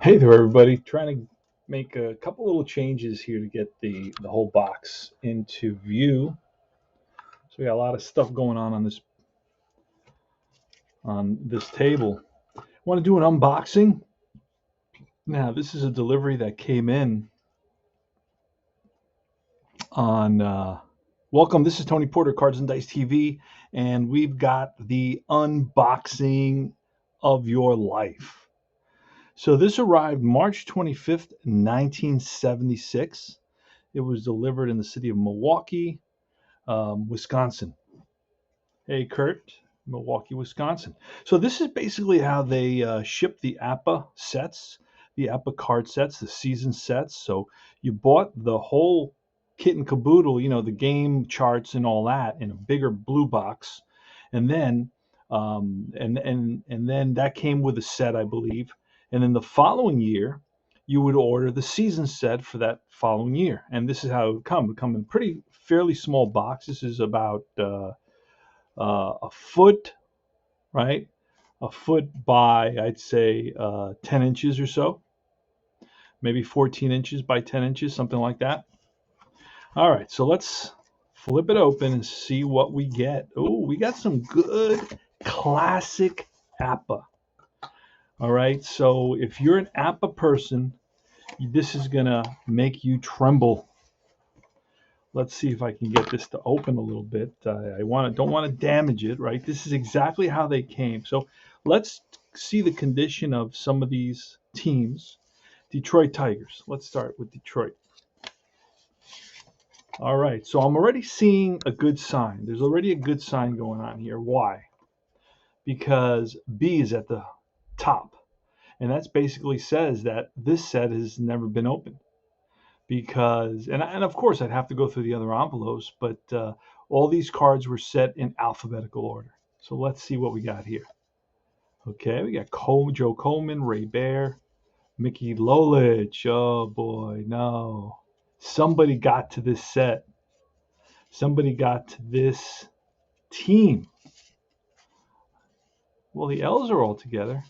Hey there, everybody. Trying to make a couple little changes here to get the whole box into view. So we got a lot of stuff going on this table. Want to do an unboxing? Now, this is a delivery that came in on welcome. This is Tony Porter, Cards and Dice TV, and we've got the unboxing of your life. So this arrived March 25th, 1976. It was delivered in the city of Milwaukee, Wisconsin. Hey, Kurt, Milwaukee, Wisconsin. So this is basically how they ship the APBA sets, the APBA card sets, the season sets. So you bought the whole kit and caboodle, the game charts and all that, in a bigger blue box, and then and then that came with a set, I believe. And then the following year, you would order the season set for that following year. And this is how it would come. It would come in pretty fairly small box. This is about a foot, right? A foot by, I'd say, 10 inches or so, maybe 14 inches by 10 inches, something like that. All right, so let's flip it open and see what we get. Oh, we got some good classic APBA. All right, so if you're an APBA person, this is gonna make you tremble. Let's see if I can get this to open a little bit. Don't want to damage it, right? This is exactly how they came. So let's see the condition of some of these teams. Detroit Tigers. Let's start with Detroit. All right, so I'm already seeing a good sign. There's already a good sign going on here. Why? Because B is at the top. And that basically says that this set has never been opened. Because, and of course I'd have to go through the other envelopes, but all these cards were set in alphabetical order. So let's see what we got here. Okay, we got Joe Coleman, Ray Bear, Mickey Lolich. Oh boy, no. Somebody got to this set. Somebody got to this team. Well, the L's are all together.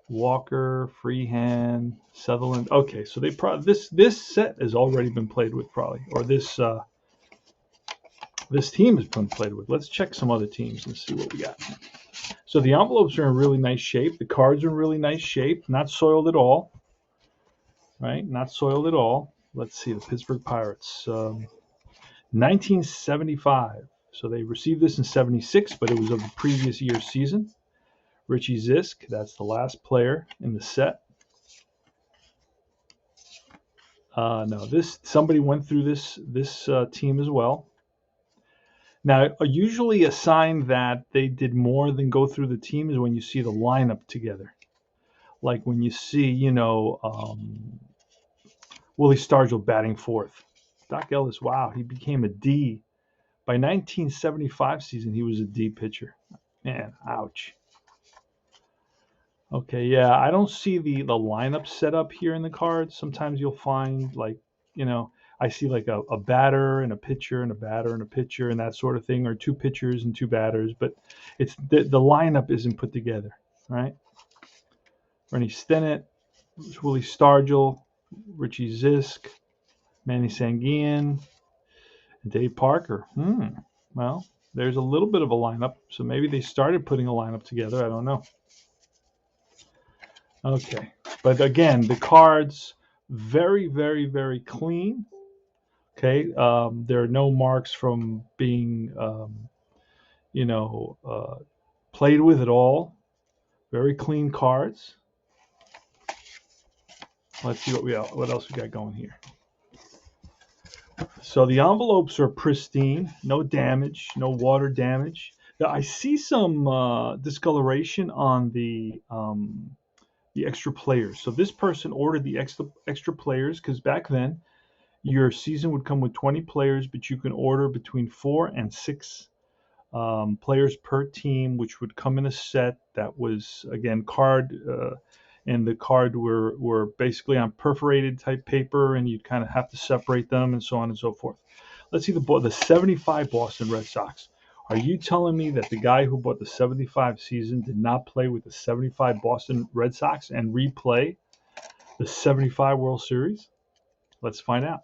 Walker, Freehand, Sutherland. Okay, so they this set has already been played with, probably, or this team has been played with. Let's check some other teams and see what we got. So the envelopes are in really nice shape. The cards are in really nice shape. Not soiled at all. Right? Not soiled at all. Let's see, the Pittsburgh Pirates. 1975. So they received this in 76, but it was of the previous year's season. Richie Zisk, that's the last player in the set. No, somebody went through this team as well. Now, usually a sign that they did more than go through the team is when you see the lineup together. Like when you see, Willie Stargell batting fourth. Doc Ellis, wow, he became a D. By 1975 season, he was a D pitcher. Man, ouch. Okay, yeah, I don't see the lineup set up here in the cards. Sometimes you'll find, like, I see like a batter and a pitcher and a batter and a pitcher and that sort of thing, or two pitchers and two batters, but it's the lineup isn't put together, right? Rennie Stennett, Willie Stargell, Richie Zisk, Manny Sanguian, and Dave Parker. Well, there's a little bit of a lineup, so maybe they started putting a lineup together. I don't know. Okay, but again, the cards, very, very, very clean. Okay, there are no marks from being, played with at all. Very clean cards. Let's see what else we got going here. So the envelopes are pristine, no damage, no water damage. Now, I see some discoloration on the extra players. So this person ordered the extra players because back then your season would come with 20 players, but you can order between 4 and 6 players per team, which would come in a set that was, again, card, and the card were basically on perforated type paper, and you'd kind of have to separate them and so on and so forth. Let's see the 75 Boston Red Sox. Are you telling me that the guy who bought the 75 season did not play with the 75 Boston Red Sox and replay the 75 World Series? Let's find out.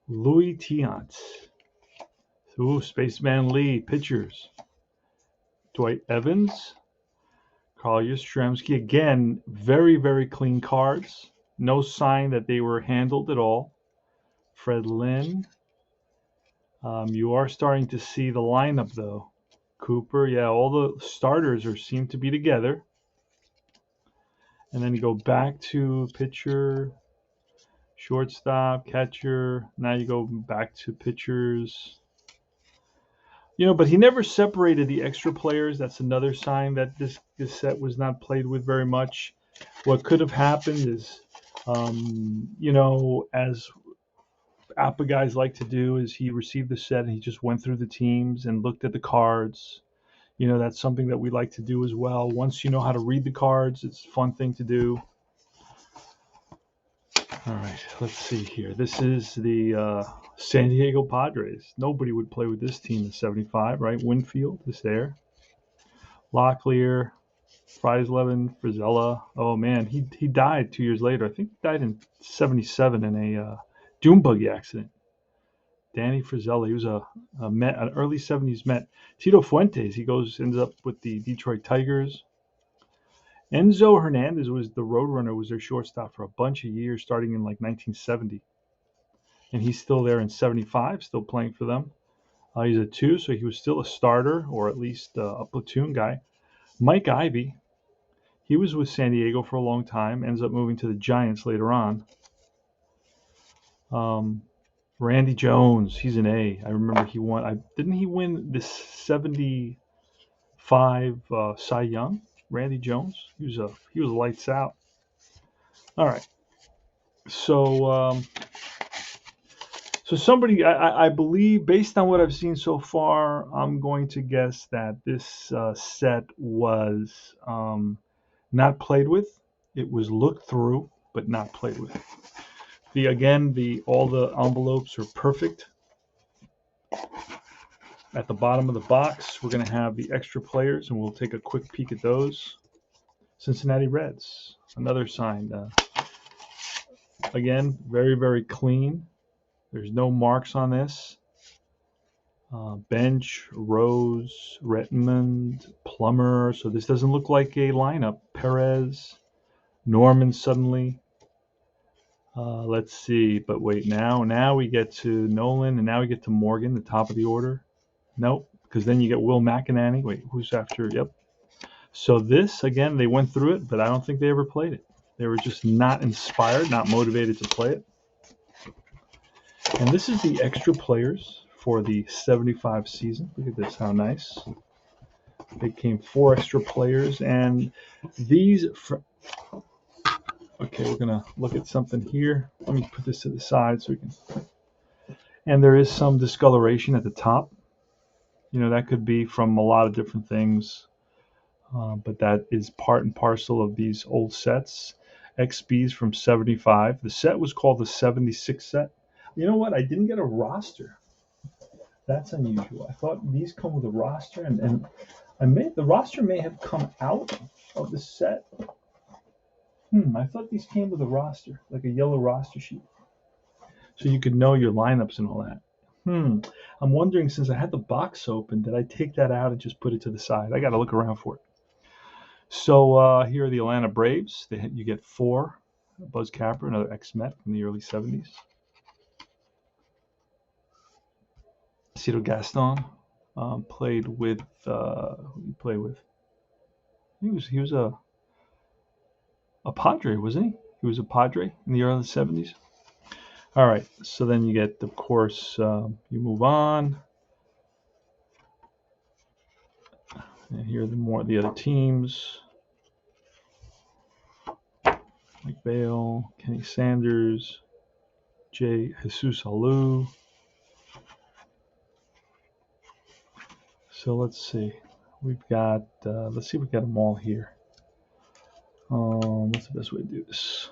Louis Tiant. Ooh, Spaceman Lee. Pitchers. Dwight Evans. Carl Yastrzemski. Again, very, very clean cards. No sign that they were handled at all. Fred Lynn. You are starting to see the lineup, though. Cooper, yeah, all the starters seem to be together. And then you go back to pitcher, shortstop, catcher. Now you go back to pitchers. But he never separated the extra players. That's another sign that this set was not played with very much. What could have happened is, as APBA guys like to do, is he received the set and he just went through the teams and looked at the cards. That's something that we like to do as well. Once you know how to read the cards, it's a fun thing to do. All right, let's see here. This is the San Diego Padres. Nobody would play with this team in 75, right? Winfield is there. Locklear, Freisleben, Frizella. Oh, man, he died 2 years later. I think he died in 77 in a dune buggy accident. Danny Frizella, he was a Met, an early 70s Met. Tito Fuentes, ends up with the Detroit Tigers. Enzo Hernandez was the Roadrunner, was their shortstop for a bunch of years, starting in like 1970. And he's still there in 75, still playing for them. He's a 2, so he was still a starter, or at least a platoon guy. Mike Ivy, he was with San Diego for a long time, ends up moving to the Giants later on. Randy Jones, he's an A. I remember he won. Didn't he win this 75 Cy Young? Randy Jones, he was lights out. All right, so somebody, I believe, based on what I've seen so far, I'm going to guess that this set was not played with. It was looked through, but not played with. All the envelopes are perfect. At the bottom of the box, we're going to have the extra players, and we'll take a quick peek at those. Cincinnati Reds, another sign. Again, very, very clean. There's no marks on this. Bench, Rose, Redmond, Plummer. So this doesn't look like a lineup. Perez, Norman suddenly. Let's see. But wait, now we get to Nolan, and now we get to Morgan, the top of the order. Nope, because then you get Will McInerney. Wait, who's after? Yep. So this, again, they went through it, but I don't think they ever played it. They were just not inspired, not motivated to play it. And this is the extra players for the 75 season. Look at this, how nice. They came 4 extra players, and these... Okay, we're going to look at something here. Let me put this to the side so we can... And there is some discoloration at the top. That could be from a lot of different things. But that is part and parcel of these old sets. XBs from 75. The set was called the 76 set. You know what? I didn't get a roster. That's unusual. I thought these come with a roster, and the roster may have come out of the set. I thought these came with a roster, like a yellow roster sheet, so you could know your lineups and all that. I'm wondering, since I had the box open, did I take that out and just put it to the side? I got to look around for it. So here are the Atlanta Braves. You get 4. Buzz Capper, another ex-Met from the early 70s. Cito Gaston played with. Who did he play with? He was a Padre, wasn't he? He was a Padre in the early 70s. All right, so then you get, of course, you move on. And here are the other teams. Mike Bale, Kenny Sanders, J. Jesus Alou. So let's see. We've got, let's see if we got them all here. What's the best way to do this?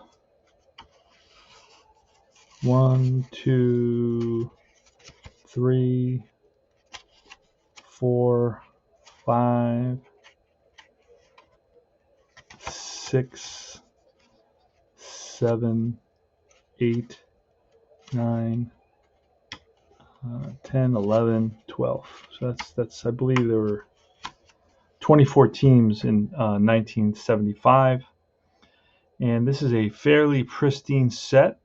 1, 2, 3, 4, 5, 6, 7, 8, 9, 10, 11, 12. So that's I believe there were 24 teams in 1975. And this is a fairly pristine set.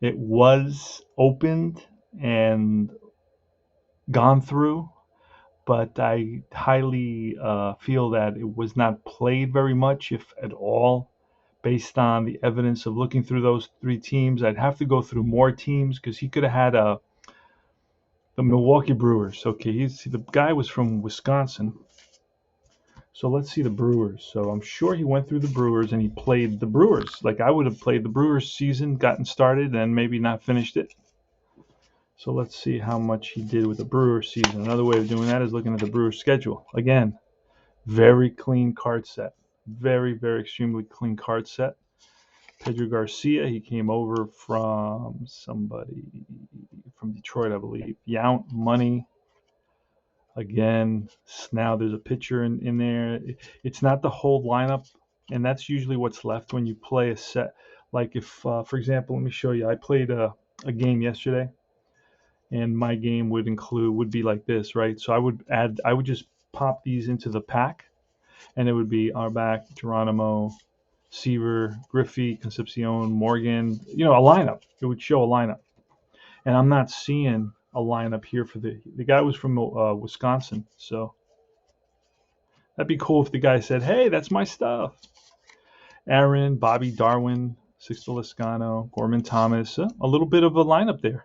It was opened and gone through, but I highly feel that it was not played very much, if at all, based on the evidence of looking through those 3 teams. I'd have to go through more teams because he could have had the Milwaukee Brewers. Okay, the guy was from Wisconsin. So let's see the Brewers. So I'm sure he went through the Brewers and he played the Brewers. Like I would have played the Brewers season, gotten started, and maybe not finished it. So let's see how much he did with the Brewers season. Another way of doing that is looking at the Brewers schedule. Again, very clean card set. Very, very extremely clean card set. Pedro Garcia, he came over from somebody from Detroit, I believe. Yount Money. Again, now there's a pitcher in there. It's not the whole lineup, and that's usually what's left when you play a set. Like if, for example, let me show you. I played a game yesterday, and my game would be like this, right? So I would just pop these into the pack, and it would be Arbach, Geronimo, Seaver, Griffey, Concepcion, Morgan. A lineup. It would show a lineup, and I'm not seeing a lineup here for the guy was from Wisconsin, so that'd be cool if the guy said, "Hey, that's my stuff." Aaron, Bobby Darwin, Sixto Lezcano, Gorman Thomas, a little bit of a lineup there.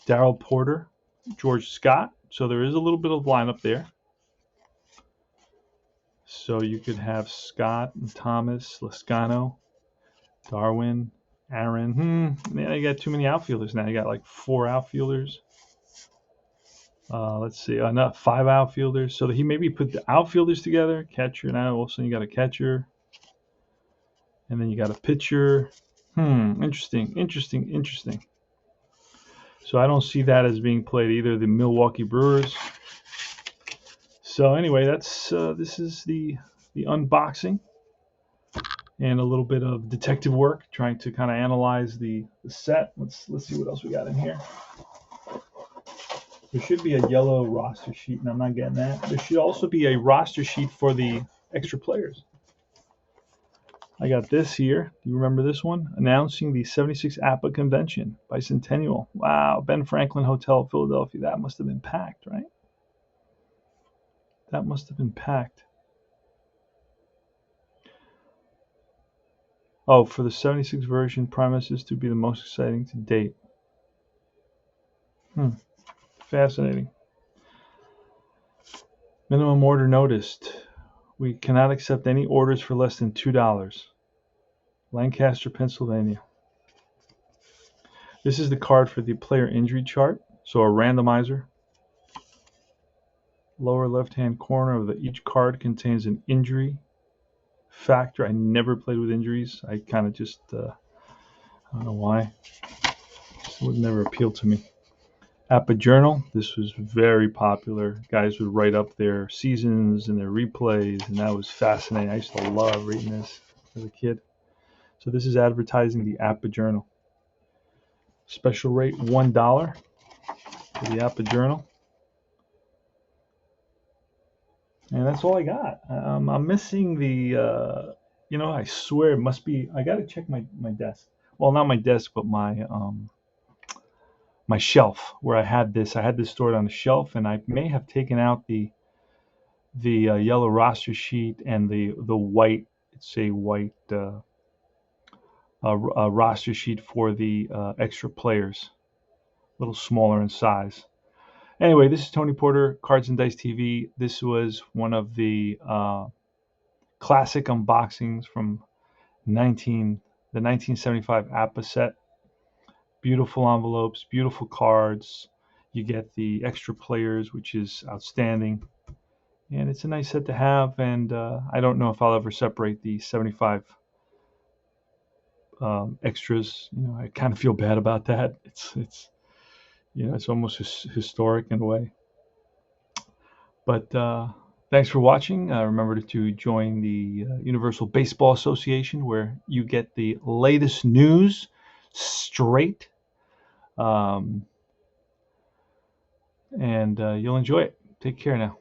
Darrell Porter, George Scott, so there is a little bit of lineup there. So you could have Scott and Thomas, Lezcano, Darwin, Aaron. Man, you got too many outfielders now. You got like 4 outfielders. Let's see, not 5 outfielders. So he maybe put the outfielders together, catcher. Now all of a sudden you got a catcher, and then you got a pitcher. Interesting. So I don't see that as being played either. The Milwaukee Brewers. So anyway, that's this is the unboxing and a little bit of detective work, trying to kind of analyze the set. Let's see what else we got in here. There should be a yellow roster sheet, and I'm not getting that. There should also be a roster sheet for the extra players. I got this here. Do you remember this one? Announcing the 76 APBA convention, bicentennial. Wow, Ben Franklin Hotel, Philadelphia. That must have been packed, right? That must have been packed. Oh, for the 76 version, promises to be the most exciting to date. Fascinating. Minimum order noticed. We cannot accept any orders for less than $2. Lancaster, Pennsylvania. This is the card for the player injury chart. So a randomizer. Lower left-hand corner of each card contains an injury factor. I never played with injuries. I kind of just, I don't know why. It would never appeal to me. APBA Journal. This was very popular. Guys would write up their seasons and their replays, and that was fascinating. I used to love reading this as a kid. So this is advertising the APBA Journal. Special rate $1 for the APBA Journal. And that's all I got. I'm missing the, I swear it must be, I got to check my desk. Well, not my desk, but my shelf where I had this stored on the shelf, and I may have taken out the yellow roster sheet and the white, it's a white roster sheet for the extra players, a little smaller in size. Anyway, this is Tony Porter, Cards and Dice TV. This was one of the classic unboxings from the 1975 APBA set. Beautiful envelopes, beautiful cards. You get the extra players, which is outstanding. And it's a nice set to have, and I don't know if I'll ever separate the 75 extras. I kind of feel bad about that. It's almost historic in a way. But thanks for watching. Remember to join the Universal Baseball Association, where you get the latest news straight, um, and you'll enjoy it. Take care now.